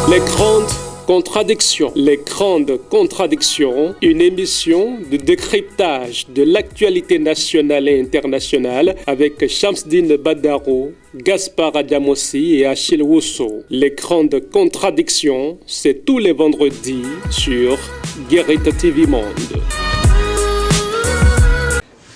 Les grandes contradictions. Les grandes contradictions, une émission de décryptage de l'actualité nationale et internationale avec Shamsdine Badaro, Gaspard Adjamossi et Achille Wousso. Les grandes contradictions, c'est tous les vendredis sur Guérite TV Monde.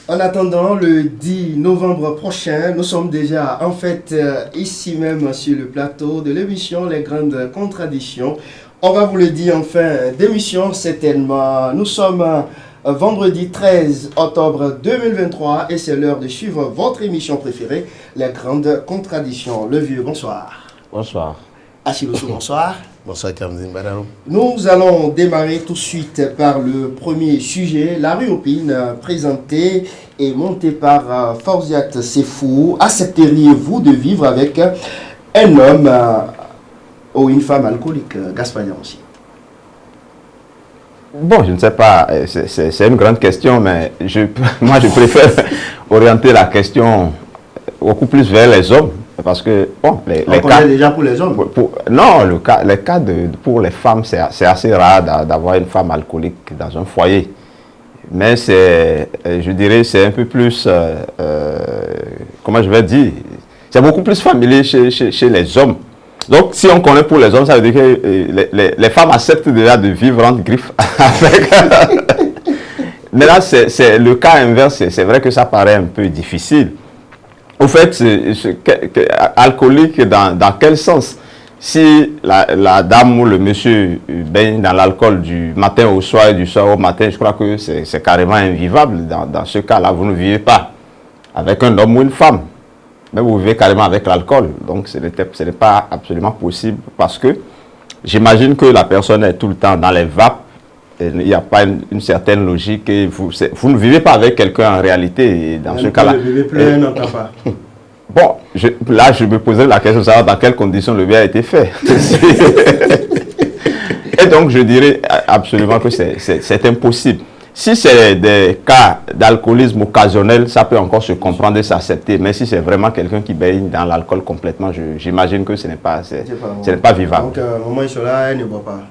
En attendant le 10 novembre prochain, nous sommes déjà en fait ici même sur le plateau de l'émission Les Grandes Contradictions. On va vous le dire en fin d'émission certainement. Nous sommes vendredi 13 octobre 2023 et c'est l'heure de suivre votre émission préférée, Les Grandes Contradictions. Le Vieux, bonsoir. Bonsoir. Achille Wousso, bonsoir. Bonsoir, Shamsdine Badaro. Nous allons démarrer tout de suite par le premier sujet, la rue Opine, présentée et montée par Forziat Sefou. Accepteriez-vous de vivre avec un homme ou une femme alcoolique, Gaspard aussi? Bon, je ne sais pas, c'est une grande question, mais moi je préfère orienter la question beaucoup plus vers les hommes. Parce que, bon, les cas... déjà pour les hommes non, les cas pour les femmes, c'est assez rare d'avoir une femme alcoolique dans un foyer. Mais je dirais, c'est un peu plus, comment je vais dire, c'est beaucoup plus familier chez les hommes. Donc, si on connaît pour les hommes, ça veut dire que les femmes acceptent déjà de vivre entre griffes avec... Mais là, c'est le cas inverse, c'est vrai que ça paraît un peu difficile. Au fait, alcoolique, dans quel sens? Si la dame ou le monsieur baigne dans l'alcool du matin au soir et du soir au matin, je crois que c'est carrément invivable. Dans ce cas-là, vous ne vivez pas avec un homme ou une femme, mais vous vivez carrément avec l'alcool. Donc, ce n'est pas absolument possible parce que j'imagine que la personne est tout le temps dans les vapes. Il n'y a pas une certaine logique et vous ne vivez pas avec quelqu'un en réalité. Et dans ce cas-là. Vous ne vivez plus un papa. Bon, là, je me posais la question de savoir dans quelles conditions le bien a été fait. Et donc, je dirais absolument que c'est impossible. Si c'est des cas d'alcoolisme occasionnel, ça peut encore se comprendre et s'accepter. Mais si c'est vraiment quelqu'un qui baigne dans l'alcool complètement, j'imagine que ce n'est pas vivable. Donc, au moment où il sera là, elle ne boit pas.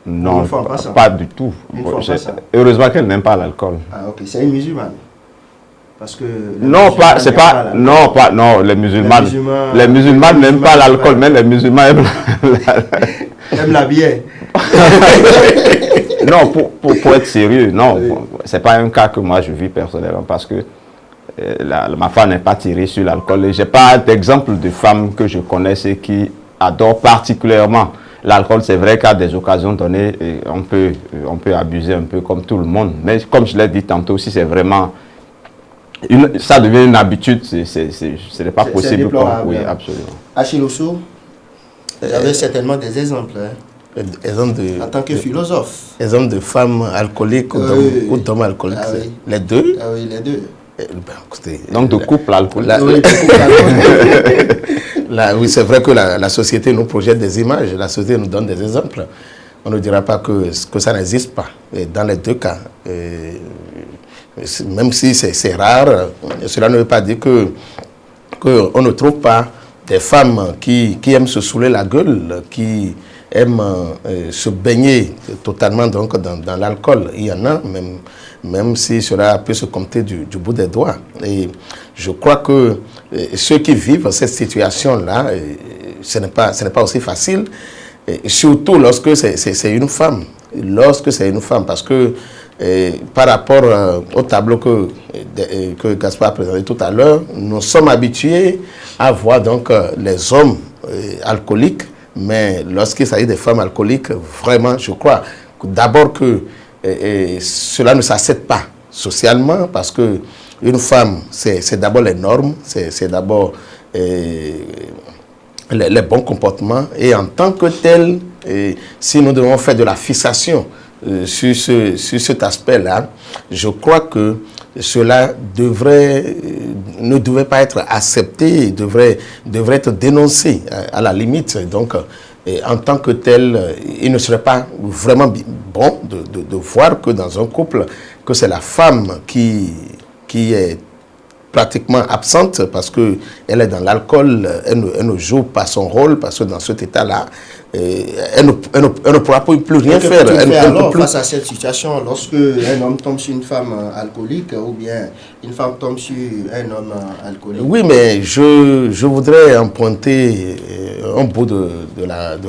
Non, pas du tout. Heureusement qu'elle n'aime pas l'alcool. Ah ok, c'est une musulmane. Parce que non, les musulmans n'aiment pas l'alcool, mais les musulmans aiment la bière. Non, pour être sérieux, non, oui. C'est pas un cas que moi je vis personnellement parce que ma femme n'est pas tirée sur l'alcool. Je n'ai pas d'exemple de femmes que je connaisse qui adorent particulièrement l'alcool. C'est vrai qu'à des occasions données, on peut abuser un peu comme tout le monde. Mais comme je l'ai dit tantôt, si c'est vraiment... ça devient une habitude, ce n'est pas possible. Oui, absolument. Achille Wousso, vous avez certainement des exemples. En tant que philosophe. Exemples de femmes alcooliques ou d'hommes alcooliques. Ah, oui. Les deux? Ah oui, les deux. Écoutez, donc de couple alcoolique. Oui, c'est vrai que la société nous projette des images, la société nous donne des exemples. On ne dira pas que ça n'existe pas. Et dans les deux cas, même si c'est rare, cela ne veut pas dire qu'on ne trouve pas des femmes qui aiment se saouler la gueule, qui aiment se baigner totalement donc, dans l'alcool. Il y en a, même si cela peut se compter du bout des doigts. Et je crois que ceux qui vivent cette situation-là, ce n'est pas aussi facile, et surtout lorsque c'est une femme. Lorsque c'est une femme, parce que par rapport au tableau que Gaspard a présenté tout à l'heure, nous sommes habitués à voir donc les hommes alcooliques, mais lorsqu'il s'agit des femmes alcooliques, vraiment, je crois d'abord que cela ne s'accepte pas socialement, parce que une femme, c'est d'abord les normes, c'est d'abord les bons comportements, et en tant que tel, si nous devons faire de la fixation sur cet aspect-là, je crois que cela ne devrait pas être accepté, devrait être dénoncé à la limite. Donc, en tant que tel, il ne serait pas vraiment bon de voir que dans un couple, que c'est la femme qui est pratiquement absente parce qu'elle est dans l'alcool, elle ne joue pas son rôle parce que dans cet état-là, elle ne pourra plus rien faire. Alors, face à cette situation, lorsque un homme tombe sur une femme alcoolique ou bien une femme tombe sur un homme alcoolique? Oui, mais je voudrais emprunter un bout de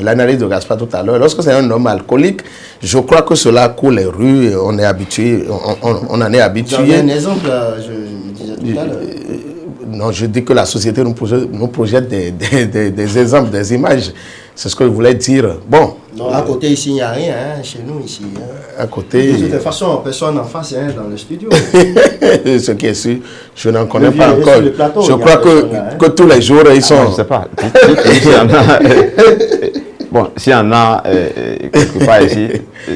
l'analyse de Gaspard tout à l'heure. Lorsque c'est un homme alcoolique, je crois que cela coule les rues, on est habitué, on en est habitué. Vous avez un exemple, je disais tout à l'heure. Non, je dis que la société nous projette des exemples, des images. C'est ce que je voulais dire. Bon. Non, à côté, ici, il n'y a rien, hein, chez nous, ici. Hein. À côté. De toute façon, personne en face hein, dans le studio. Ce qui est sûr, je n'en connais pas encore. Plateau, je crois que tous les jours, ils sont. Je ne sais pas. Bon, s'il y en a quelque part ici,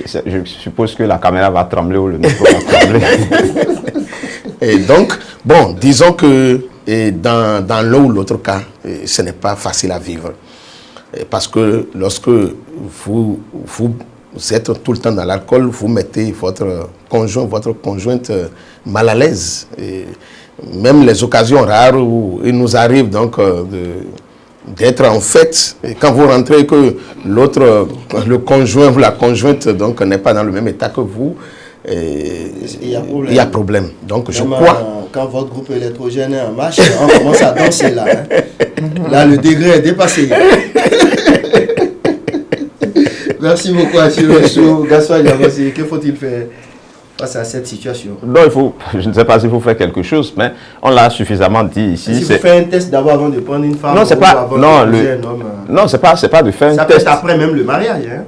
je suppose que la caméra va trembler ou le micro va trembler. Et donc, bon, disons que dans l'un ou l'autre cas, ce n'est pas facile à vivre. Parce que lorsque vous êtes tout le temps dans l'alcool, vous mettez votre conjoint, votre conjointe mal à l'aise. Même les occasions rares où il nous arrive donc d'être en fête, et quand vous rentrez que le conjoint ou la conjointe donc n'est pas dans le même état que vous, il y a problème. Donc je crois... Quand votre groupe électrogène est en marche, on commence à danser là. Hein. Là, le degré est dépassé. Merci beaucoup à Chirocho. Gaspard Diabassy, que faut-il faire face à cette situation? Non, je ne sais pas s'il faut faire quelque chose, mais on l'a suffisamment dit ici. Si vous faites un test d'abord avant de prendre une femme, non, c'est pas, non, c'est pas de faire un test. Ça peut être après même le mariage. Hein?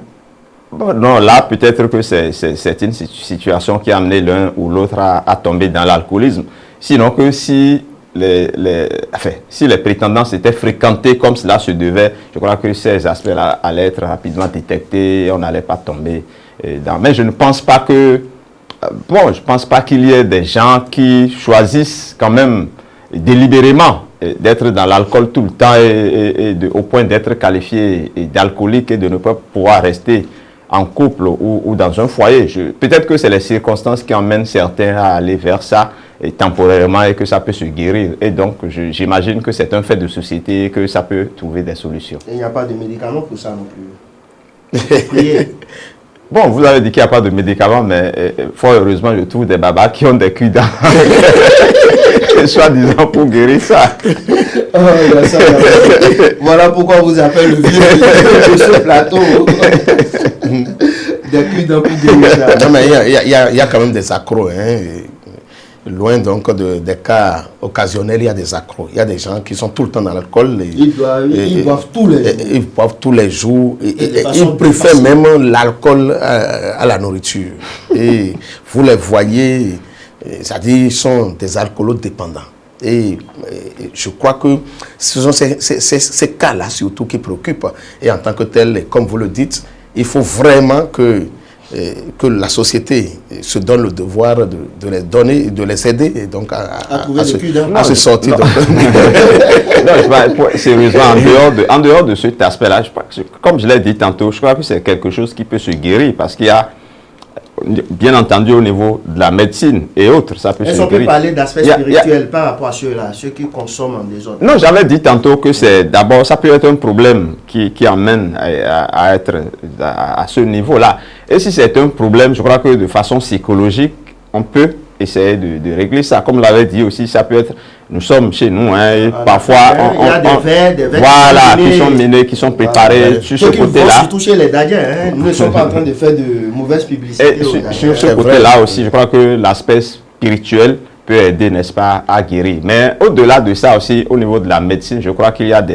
Bon, non, là, peut-être que c'est une situation qui a amené l'un ou l'autre à tomber dans l'alcoolisme. Sinon que si si les prétendants s'étaient fréquentés comme cela se devait, je crois que ces aspects-là allaient être rapidement détectés et on n'allait pas tomber dans. Mais je ne pense pas que... Bon, je ne pense pas qu'il y ait des gens qui choisissent quand même délibérément d'être dans l'alcool tout le temps et au point d'être qualifiés d'alcooliques et de ne pas pouvoir rester en couple ou dans un foyer. Peut-être que c'est les circonstances qui emmènent certains à aller vers ça temporairement et que ça peut se guérir. Et donc, j'imagine que c'est un fait de société et que ça peut trouver des solutions. Et il n'y a pas de médicaments pour ça non plus. Priez. Bon, vous avez dit qu'il n'y a pas de médicaments, mais fort heureusement, je trouve des babas qui ont des culs-dents, soi-disant pour guérir ça. Oh, voilà pourquoi on vous appelle le vieux de ce plateau. Des culs-dents pour guérir ça. Non, mais il y a quand même des accros. Hein. Loin donc des cas occasionnels, il y a des accros. Il y a des gens qui sont tout le temps dans l'alcool. Ils boivent tous les jours. Ils boivent tous les jours. Ils préfèrent même l'alcool à la nourriture. Et vous les voyez, c'est-à-dire ils sont des alcoolodépendants. Et je crois que ce sont ces cas-là surtout qui préoccupent. Et en tant que tel, comme vous le dites, il faut vraiment que la société se donne le devoir de les donner, de les aider et donc à se sortir. Sérieusement, en dehors de cet aspect-là, comme je l'ai dit tantôt, je crois que c'est quelque chose qui peut se guérir parce qu'il y a, bien entendu, au niveau de la médecine et autres, ça peut se guérir. Est-ce qu'on peut parler d'aspect spirituel par rapport à ceux-là, ceux qui consomment en désordre? Non, j'avais dit tantôt que c'est d'abord, ça peut être un problème qui amène à être à ce niveau-là. Et si c'est un problème, je crois que de façon psychologique, on peut essayer de régler ça. Comme l'avait dit aussi, ça peut être, nous sommes chez nous, hein, et parfois il y a des verres voilà, qui sont minés, qui sont préparés sur ce côté-là. Surtout chez les Dadiens, hein, nous ne sommes pas en train de faire de mauvaises publicités. Sur ce côté-là aussi, je crois que l'aspect spirituel peut aider, n'est-ce pas, à guérir. Mais au-delà de ça aussi, au niveau de la médecine, je crois qu'il y a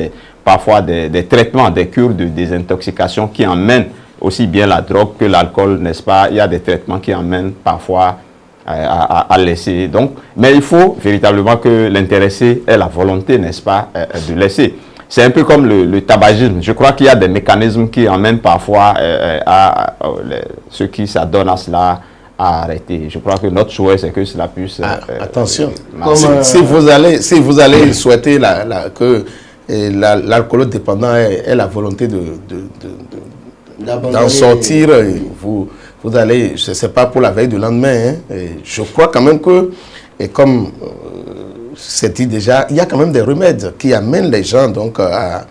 parfois des traitements, des cures de désintoxication qui emmènent aussi bien la drogue que l'alcool, n'est-ce pas? Il y a des traitements qui emmènent parfois à laisser. Donc, mais il faut véritablement que l'intéressé ait la volonté, n'est-ce pas, de laisser. C'est un peu comme le tabagisme. Je crois qu'il y a des mécanismes qui emmènent parfois ceux qui s'adonnent à cela à arrêter. Je crois que notre souhait, c'est que cela puisse... attention, si vous allez souhaiter que l'alcoolodépendant ait la volonté d'en sortir, vous allez, ce n'est pas pour la veille du lendemain. Hein, et je crois quand même que, et comme c'est dit déjà, il y a quand même des remèdes qui amènent les gens donc à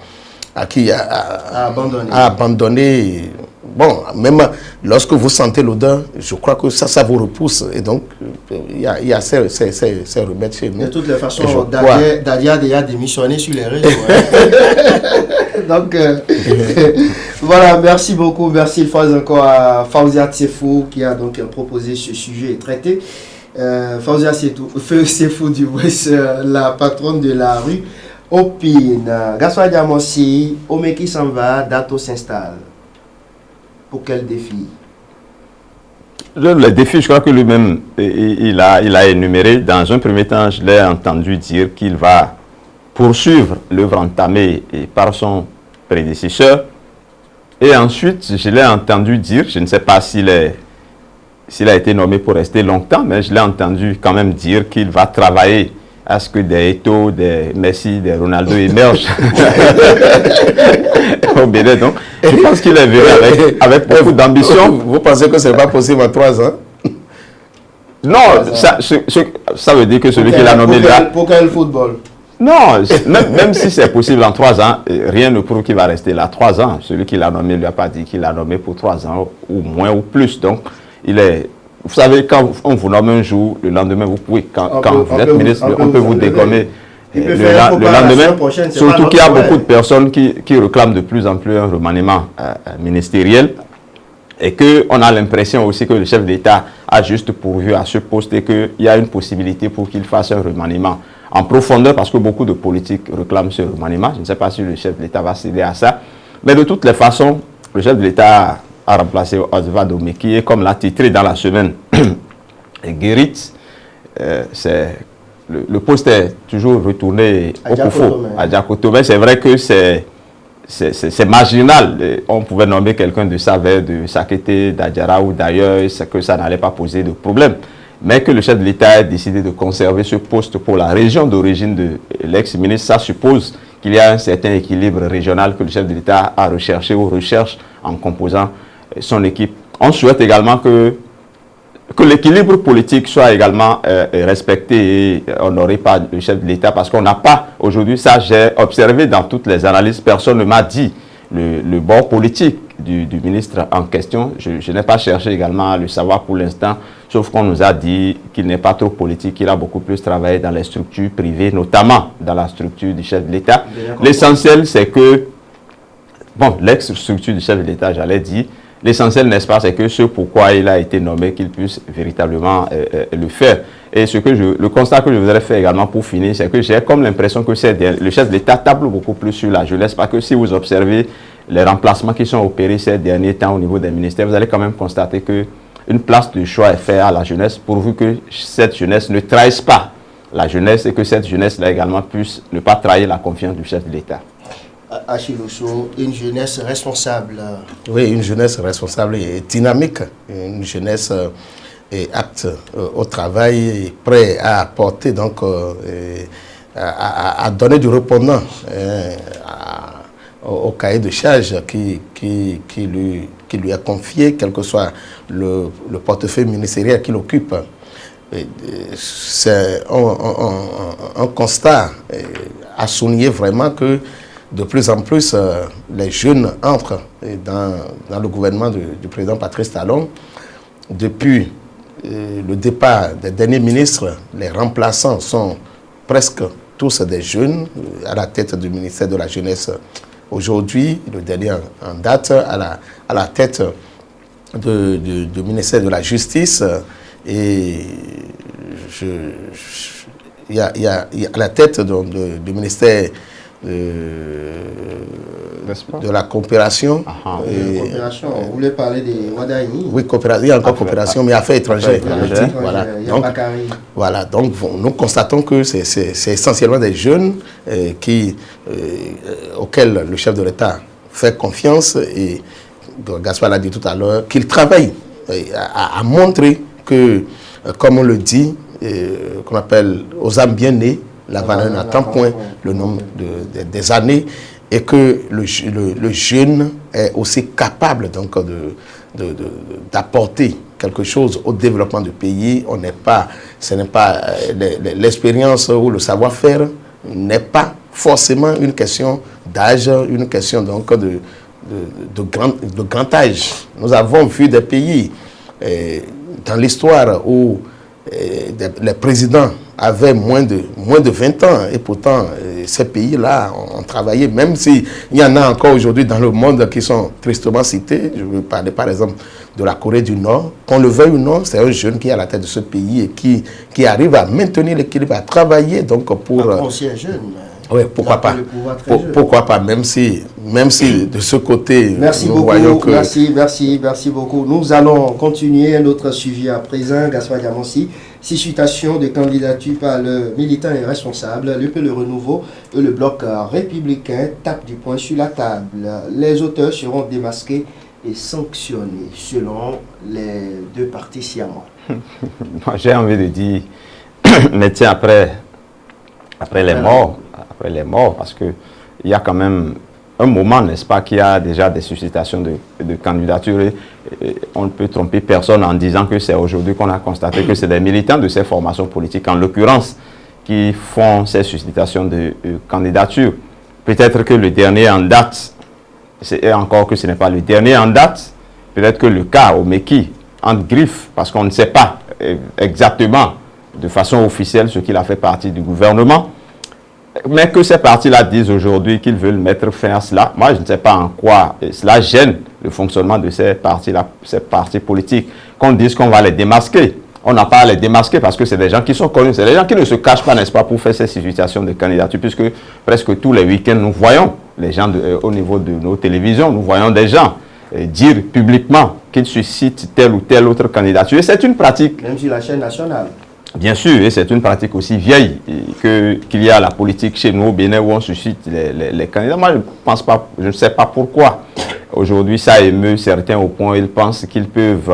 abandonner. Bon, même lorsque vous sentez l'odeur, je crois que ça vous repousse. Et donc, il y a ces remèdes chez nous. De toutes les façons, Dadia a déjà démissionné sur les réseaux. Donc, voilà, merci beaucoup. Merci une fois encore à Faouzia Tsefou qui a donc proposé ce sujet et traité. Faouzia Tsefou du Ouest, la patronne de la rue, opine. Gaspard Diamossi, Omeki s'en va, Dato s'installe. Pour quel défi? Le défi, je crois que lui-même, il a énuméré. Dans un premier temps, je l'ai entendu dire qu'il va poursuivre l'œuvre entamée par son prédécesseur. Et ensuite, je l'ai entendu dire, je ne sais pas s'il a été nommé pour rester longtemps, mais je l'ai entendu quand même dire qu'il va travailler à ce que des Eto'o, des Messi, des Ronaldo émergent au Bénin. Donc, je pense qu'il est venu avec beaucoup d'ambition. Vous pensez que ce n'est pas possible en 3 ans? Non, ça veut dire que celui qui l'a nommé là... Pour quel football? Non, même si c'est possible en 3 ans, rien ne prouve qu'il va rester là 3 ans. Celui qui l'a nommé ne lui a pas dit qu'il l'a nommé pour 3 ans, ou moins ou plus. Donc, il est... Vous savez, quand on vous nomme un jour, le lendemain, vous pouvez, quand vous êtes ministre, on peut vous dégommer le lendemain. Surtout qu'il y a beaucoup de personnes qui réclament de plus en plus un remaniement ministériel et qu'on a l'impression aussi que le chef d'État a juste pourvu à ce poste et qu'il y a une possibilité pour qu'il fasse un remaniement en profondeur parce que beaucoup de politiques réclament ce remaniement. Je ne sais pas si le chef de l'État va céder à ça. Mais de toutes les façons, le chef de l'État a remplacé Oswald Omeki et comme l'a titré dans la semaine Guérit, le poste est toujours retourné au Koufo, à Diakotomé. C'est vrai que c'est marginal. On pouvait nommer quelqu'un de Savère, de Sakete, d'Adjara ou d'ailleurs, c'est que ça n'allait pas poser de problème. Mais que le chef de l'État ait décidé de conserver ce poste pour la région d'origine de l'ex-ministre, ça suppose qu'il y a un certain équilibre régional que le chef de l'État a recherché ou recherche en composant son équipe. On souhaite également que l'équilibre politique soit également respecté et honoré par le chef de l'État parce qu'on n'a pas aujourd'hui, ça j'ai observé dans toutes les analyses, personne ne m'a dit le bord politique du ministre en question. Je n'ai pas cherché également à le savoir pour l'instant, sauf qu'on nous a dit qu'il n'est pas trop politique, qu'il a beaucoup plus travaillé dans les structures privées, notamment dans la structure du chef de l'État. L'essentiel, c'est que, bon, l'ex-structure du chef de l'État, j'allais dire, l'essentiel, n'est-ce pas, c'est que ce pourquoi il a été nommé, qu'il puisse véritablement le faire. Et le constat que je voudrais faire également pour finir, c'est que j'ai comme l'impression que le chef de l'État table beaucoup plus sur la jeunesse, parce que si vous observez les remplacements qui sont opérés ces derniers temps au niveau des ministères, vous allez quand même constater qu'une place de choix est faite à la jeunesse, pourvu que cette jeunesse ne trahisse pas la jeunesse et que cette jeunesse-là également puisse ne pas trahir la confiance du chef de l'État. Achille Osso, une jeunesse responsable. Oui, une jeunesse responsable et dynamique, une jeunesse apte au travail et prêt à apporter, donc à donner du répondant au cahier de charge qui lui est confié, quel que soit le portefeuille ministériel qu'il occupe. C'est un constat à souligner vraiment que de plus en plus, les jeunes entrent dans le gouvernement du président Patrice Talon. Depuis le départ des derniers ministres, les remplaçants sont presque tous des jeunes à la tête du ministère de la Jeunesse. Aujourd'hui, le dernier en date, à la tête du ministère de la Justice. Et il y a à la tête du ministère de la coopération. Coopération, vous voulez parler des Wadaini? Oui, coopération, il y a encore coopération, mais affaires étrangères. Voilà, donc nous constatons que c'est essentiellement des jeunes auxquels le chef de l'État fait confiance et Gaspard l'a dit tout à l'heure, qu'il travaille à montrer que, comme on le dit, qu'on appelle aux âmes bien nées, la valeur n'attend point le nombre des années et que le jeune est aussi capable donc d'apporter quelque chose au développement du pays. Ce n'est pas l'expérience ou le savoir-faire n'est pas forcément une question d'âge, une question donc de grand âge. Nous avons vu des pays dans l'histoire où les présidents avaient moins de 20 ans et pourtant ces pays-là ont travaillé, même s'il y en a encore aujourd'hui dans le monde qui sont tristement cités. Je veux parler par exemple de la Corée du Nord. Qu'on le veuille ou non, c'est un jeune qui est à la tête de ce pays et qui arrive à maintenir l'équilibre, à travailler donc pour... ancien jeune. Oui, pourquoi pas. Pourquoi pas, même si de ce côté, merci nous beaucoup, voyons que... Merci beaucoup. Nous allons continuer notre suivi à présent. Gaspard Diamonsi, 6 citations de candidature par le militant et responsable, le Renouveau et le Bloc républicain tapent du poing sur la table. Les auteurs seront démasqués et sanctionnés selon les deux partis siamois. J'ai envie de dire, mais tiens, après les morts, parce qu'il y a quand même un moment, n'est-ce pas, qu'il y a déjà des suscitations de candidatures. Et on ne peut tromper personne en disant que c'est aujourd'hui qu'on a constaté que c'est des militants de ces formations politiques, en l'occurrence, qui font ces suscitations de candidatures. Peut-être que le dernier en date, et encore que ce n'est pas le dernier en date, peut-être que le cas au Meki, entre griffes, parce qu'on ne sait pas exactement de façon officielle ce qu'il a fait partie du gouvernement, mais que ces partis-là disent aujourd'hui qu'ils veulent mettre fin à cela. Moi, je ne sais pas en quoi cela gêne le fonctionnement de ces partis-là, ces partis politiques, qu'on dise qu'on va les démasquer. On n'a pas à les démasquer parce que c'est des gens qui sont connus, c'est des gens qui ne se cachent pas, n'est-ce pas, pour faire ces situations de candidature, puisque presque tous les week-ends, nous voyons les gens au niveau de nos télévisions, nous voyons des gens dire publiquement qu'ils suscitent telle ou telle autre candidature. Et c'est une pratique... Même sur la chaîne nationale. Bien sûr, et c'est une pratique aussi vieille qu'il y a la politique chez nous au Bénin où on suscite les candidats. Moi, je ne sais pas pourquoi. Aujourd'hui, ça émeut certains au point où ils pensent qu'ils peuvent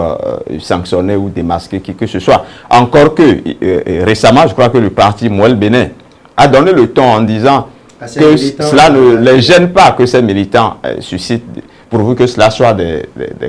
sanctionner ou démasquer qui que ce soit. Encore que récemment, je crois que le parti Mouel Bénin a donné le ton en disant que cela ne les gêne pas que ces militants suscitent, pourvu que cela soit des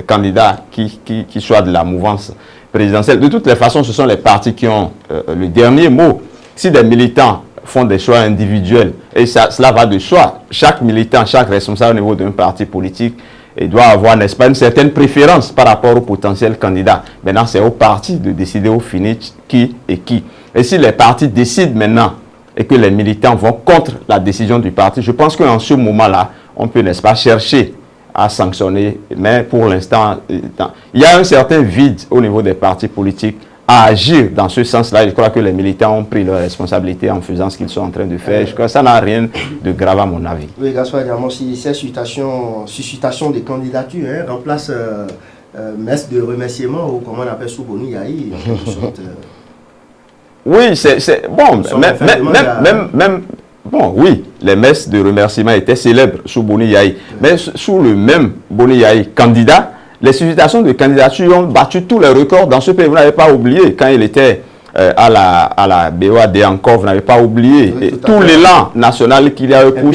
candidats qui soient de la mouvance présidentielle. De toutes les façons, ce sont les partis qui ont le dernier mot. Si des militants font des choix individuels, et cela va de soi, chaque militant, chaque responsable au niveau d'un parti politique doit avoir, n'est-ce pas, une certaine préférence par rapport au potentiel candidat. Maintenant, c'est au parti de décider au finish qui est qui. Et si les partis décident maintenant et que les militants vont contre la décision du parti, je pense qu'en ce moment-là, on peut, n'est-ce pas, chercher à sanctionner, mais pour l'instant, il y a un certain vide au niveau des partis politiques à agir dans ce sens-là. Je crois que les militants ont pris leurs responsabilités en faisant ce qu'ils sont en train de faire. Je crois que ça n'a rien de grave à mon avis. Oui, Gaspard Diamonsi, ces suscitations de candidatures remplacent messe de remerciement ou comment on appelle Souboni Yahi. Oui, c'est bon, même bon, oui, les messes de remerciement étaient célèbres sous Boni Yahi. Mais sous le même Boni Yahi candidat, les suscitations de candidature ont battu tous les records dans ce pays. Vous n'avez pas oublié, quand il était à la BOAD encore, vous n'avez pas oublié tout l'élan national qu'il y a eu pour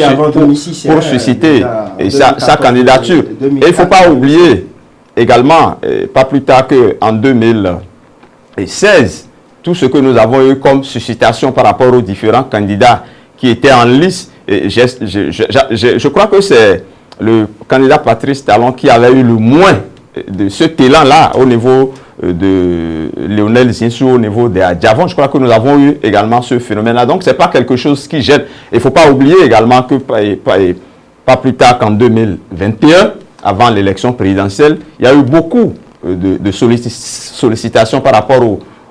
susciter sa candidature. Et il ne faut pas oublier également, pas plus tard qu'en 2016, tout ce que nous avons eu comme suscitation par rapport aux différents candidats qui étaient en lice. Et je crois que c'est le candidat Patrice Talon qui avait eu le moins de ce talent-là au niveau de Lionel Zinsou, au niveau des Adjavon. Je crois que nous avons eu également ce phénomène-là. Donc, ce n'est pas quelque chose qui gêne. Il ne faut pas oublier également que pas plus tard qu'en 2021, avant l'élection présidentielle, il y a eu beaucoup de sollicitations par rapport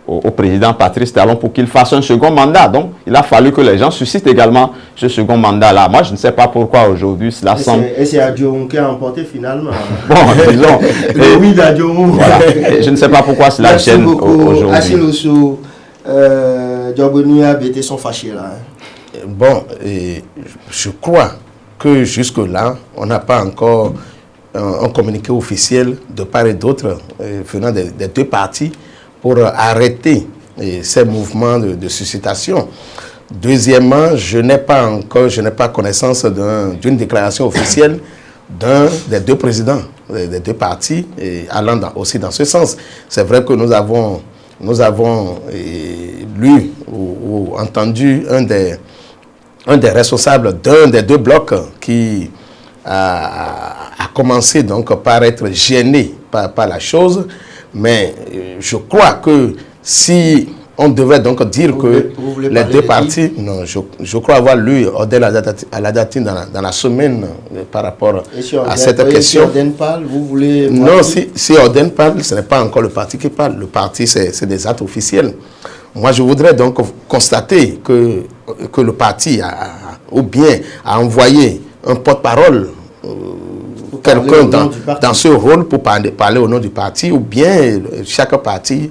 au président Patrice Talon pour qu'il fasse un second mandat. Donc, il a fallu que les gens suscitent également ce second mandat-là. Moi, je ne sais pas pourquoi aujourd'hui cela semble... Et c'est Adjoum qui a emporté finalement. Bon, disons... oui, d'Adjoum. Voilà. Je ne sais pas pourquoi cela gêne aujourd'hui. Merci beaucoup. Djoboni a bêté son fâché là. Bon, je crois que jusque-là, on n'a pas encore un communiqué officiel de part et d'autre venant des deux partis pour arrêter ces mouvements de suscitation. Deuxièmement, je n'ai pas connaissance d'une déclaration officielle d'un des deux présidents, des deux partis, et allant aussi dans ce sens. C'est vrai que nous avons lu ou entendu un des responsables d'un des deux blocs qui a commencé donc par être gêné par la chose, mais je crois que si on devait donc dire que les deux partis, non, je crois avoir lu Odel Aladati dans la semaine par rapport à cette question. Si Oden parle, vous voulez... Non, si Oden parle, ce n'est pas encore le parti qui parle. Le parti, c'est des actes officiels. Moi, je voudrais donc constater que le parti ou bien a envoyé un porte-parole, quelqu'un dans ce rôle pour parler au nom du parti, ou bien chaque parti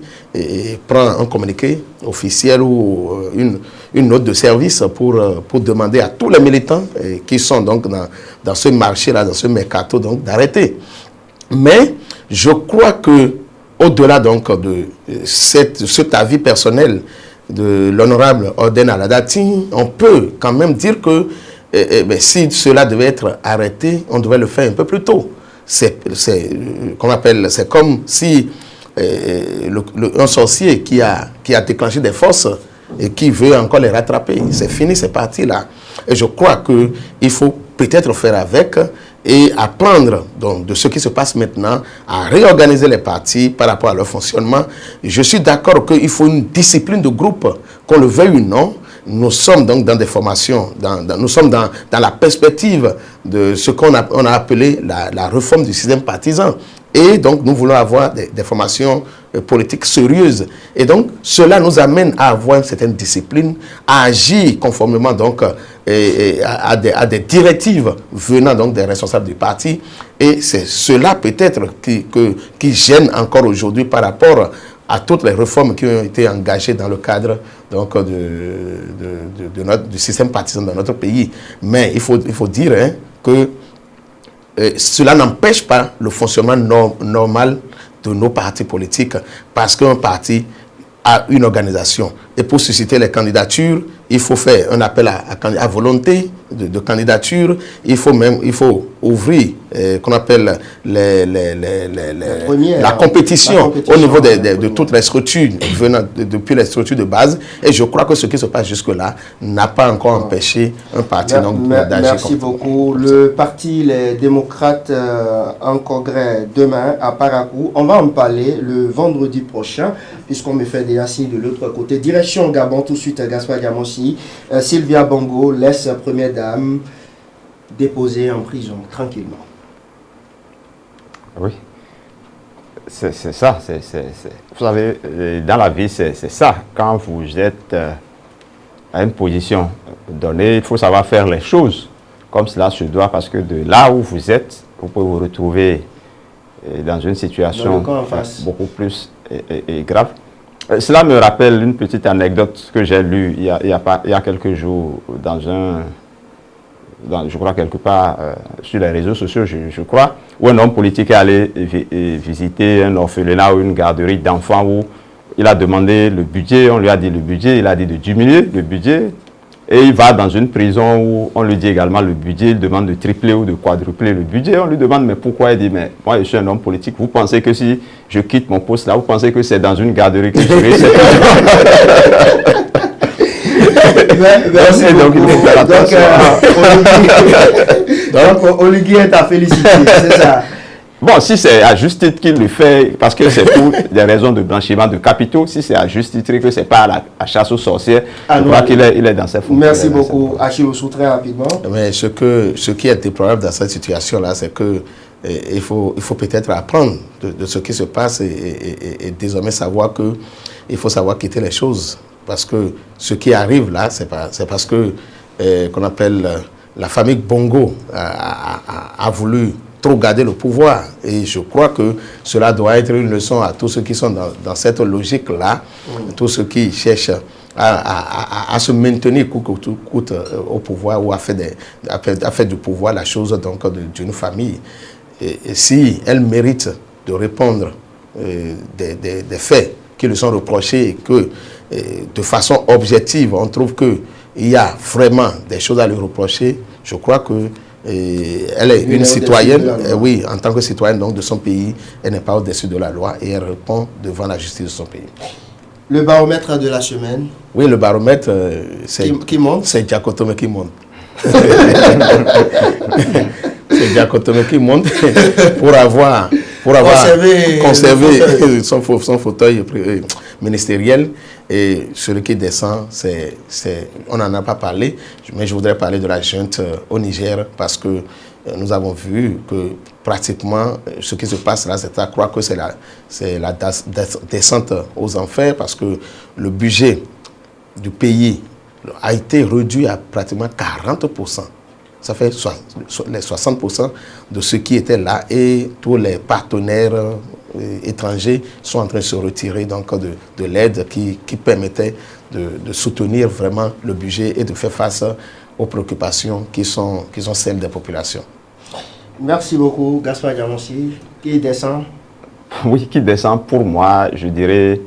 prend un communiqué officiel ou une note de service pour demander à tous les militants qui sont donc dans ce marché-là, dans ce mercato, donc d'arrêter. Mais je crois que au-delà donc de cet avis personnel de l'honorable Oden Aladati, on peut quand même dire que si cela devait être arrêté, on devait le faire un peu plus tôt. C'est comme si un sorcier qui a déclenché des forces et qui veut encore les rattraper. C'est fini, c'est parti là. Et je crois qu'il faut peut-être faire avec et apprendre donc, de ce qui se passe maintenant, à réorganiser les partis par rapport à leur fonctionnement. Je suis d'accord qu'il faut une discipline de groupe, qu'on le veuille ou non. Nous sommes donc dans des formations, nous sommes dans la perspective de ce qu'on a appelé la réforme du système partisan. Et donc, nous voulons avoir des formations politiques sérieuses. Et donc, cela nous amène à avoir une certaine discipline, à agir conformément donc à des directives venant donc des responsables du parti. Et c'est cela peut-être qui gêne encore aujourd'hui par rapport à toutes les réformes qui ont été engagées dans le cadre donc, du système partisan dans notre pays. Mais il faut dire que cela n'empêche pas le fonctionnement normal de nos partis politiques, parce qu'un parti a une organisation. Et pour susciter les candidatures, il faut faire un appel à volonté de candidature. Il faut ouvrir qu'on appelle la compétition au niveau de toutes les structures venant depuis les structures de base. Et je crois que ce qui se passe jusque-là n'a pas encore empêché un parti d'agir. Merci beaucoup. Le parti Les Démocrates en congrès demain à Parakou. On va en parler le vendredi prochain, puisqu'on me fait déjà signe de l'autre côté. Direction Gabon, tout de suite Gaspard Diamossi. Sylvia Bongo laisse première dame déposée en prison tranquillement. Oui, c'est ça. Vous savez, dans la vie, c'est ça. Quand vous êtes à une position donnée, il faut savoir faire les choses comme cela se doit, parce que de là où vous êtes, vous pouvez vous retrouver dans une situation beaucoup plus grave. Cela me rappelle une petite anecdote que j'ai lue il y a quelques jours je crois quelque part sur les réseaux sociaux, je crois, où un homme politique est allé visiter un orphelinat ou une garderie d'enfants où il a demandé le budget, on lui a dit le budget, il a dit de diminuer le budget, et il va dans une prison où on lui dit également le budget, il demande de tripler ou de quadrupler le budget, on lui demande mais pourquoi, il dit mais moi je suis un homme politique, vous pensez que si je quitte mon poste là, vous pensez que c'est dans une garderie que je serai Merci donc, donc Olivier est à féliciter, c'est ça. Bon, si c'est à juste titre qu'il le fait, parce que c'est pour des raisons de blanchiment de capitaux, si c'est à juste titre que c'est pas à chasse aux sorcières, je crois qu'il est dans ses fonctions. Merci beaucoup, Achille Ossou, très rapidement. Mais ce qui est déplorable dans cette situation-là, c'est que il faut peut-être apprendre de ce qui se passe et désormais savoir que il faut savoir quitter les choses. Parce que ce qui arrive là, c'est parce que qu'on appelle la famille Bongo a voulu trop garder le pouvoir. Et je crois que cela doit être une leçon à tous ceux qui sont dans cette logique-là, tous ceux qui cherchent à se maintenir coûte au pouvoir ou à faire du pouvoir la chose donc d'une famille. Et si elle mérite de répondre des faits qui lui sont reprochés et que de façon objective, on trouve qu'il y a vraiment des choses à lui reprocher, je crois que elle est une citoyenne, oui, en tant que citoyenne donc, de son pays, elle n'est pas au-dessus de la loi et elle répond devant la justice de son pays. Le baromètre de la semaine. Oui, le baromètre, c'est qui monte. C'est Diakotome qui monte. C'est Diakotome qui monte pour avoir conservé son fauteuil ministériel. Et celui qui descend, on n'en a pas parlé, mais je voudrais parler de la junte au Niger parce que nous avons vu que pratiquement ce qui se passe là, c'est à croire que c'est la descente aux enfers parce que le budget du pays a été réduit à pratiquement 40%. Ça fait les 60% de ceux qui étaient là et tous les partenaires étrangers sont en train de se retirer donc de l'aide qui permettait de soutenir vraiment le budget et de faire face aux préoccupations qui sont celles des populations. Merci beaucoup, Gaspard Diamossi. Qui descend? Oui, qui descend pour moi, je dirais,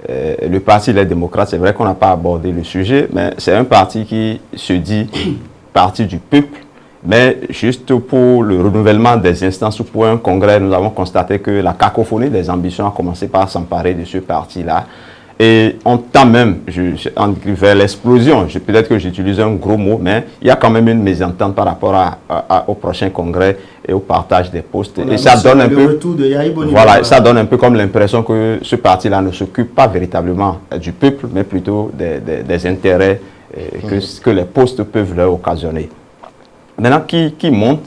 le Parti Les Démocrates. C'est vrai qu'on n'a pas abordé le sujet, mais c'est un parti qui se dit parti du peuple. Mais juste pour le renouvellement des instances ou pour un congrès, nous avons constaté que la cacophonie des ambitions a commencé par s'emparer de ce parti-là. Et on tend même vers l'explosion. Peut-être que j'utilise un gros mot, mais il y a quand même une mésentente par rapport au prochain congrès et au partage des postes. Et ça donne un peu, voilà, ça donne un peu comme l'impression que ce parti-là ne s'occupe pas véritablement du peuple, mais plutôt des intérêts que les postes peuvent leur occasionner. Maintenant, qui monte,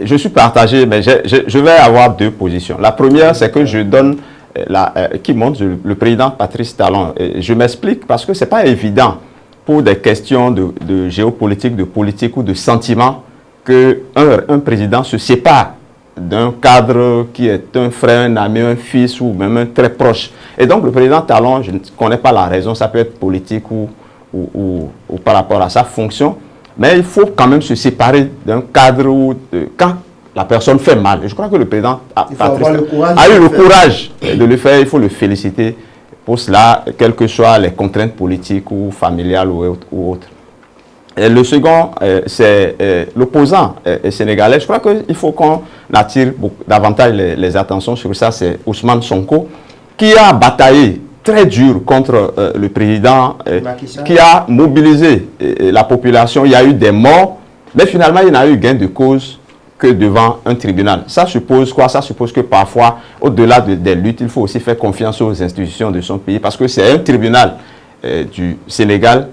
je suis partagé, mais je vais avoir deux positions. La première, c'est que je donne qui monte le président Patrice Talon. Je m'explique parce que ce n'est pas évident pour des questions de géopolitique, de politique ou de sentiment qu'un président se sépare d'un cadre qui est un frère, un ami, un fils ou même un très proche. Et donc le président Talon, je ne connais pas la raison, ça peut être politique ou par rapport à sa fonction. Mais il faut quand même se séparer d'un cadre où, quand la personne fait mal. Je crois que le président Patrice a eu le courage de le faire. Il faut le féliciter pour cela, quelles que soient les contraintes politiques ou familiales ou autres. Et le second, c'est l'opposant sénégalais. Je crois qu'il faut qu'on attire davantage les attentions sur ça. C'est Ousmane Sonko, qui a bataillé très dur contre le président, qui a mobilisé la population. Il y a eu des morts, mais finalement, il n'a eu gain de cause que devant un tribunal. Ça suppose quoi? Ça suppose que parfois, au-delà des luttes, il faut aussi faire confiance aux institutions de son pays, parce que c'est un tribunal du Sénégal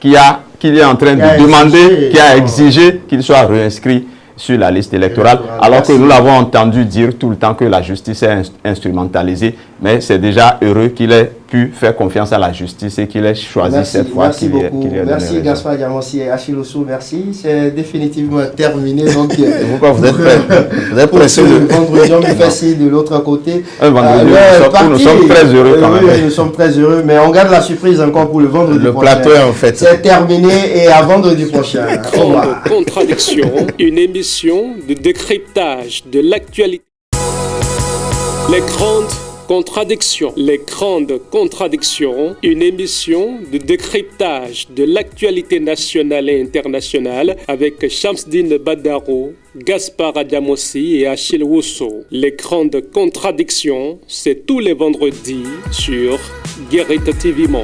qui est en train de demander, qui a exigé qu'il soit réinscrit sur la liste électorale, alors que nous l'avons entendu dire tout le temps que la justice est instrumentalisée, mais c'est déjà heureux qu'il ait pu faire confiance à la justice et qu'il ait choisi cette fois qu'il ait donné raison. Merci Gaspard Diamossi et Achille Ossou, merci. C'est définitivement terminé. Donc, pourquoi vous êtes prêts? Vous êtes pressé le vendredi, on fait ci de l'autre côté. Un vendredi, nous sommes très heureux quand même. Oui, nous sommes très heureux, mais on garde la surprise encore pour le vendredi prochain. Le plateau est en fait. C'est terminé et à vendredi prochain. Grande contradiction, une émission de décryptage de l'actualité. Les grandes contradictions. Les grandes contradictions, une émission de décryptage de l'actualité nationale et internationale avec Shamsdine Badaro, Gaspard Diamossi et Achille Ossou. Les grandes contradictions, c'est tous les vendredis sur Guérite TV Monde.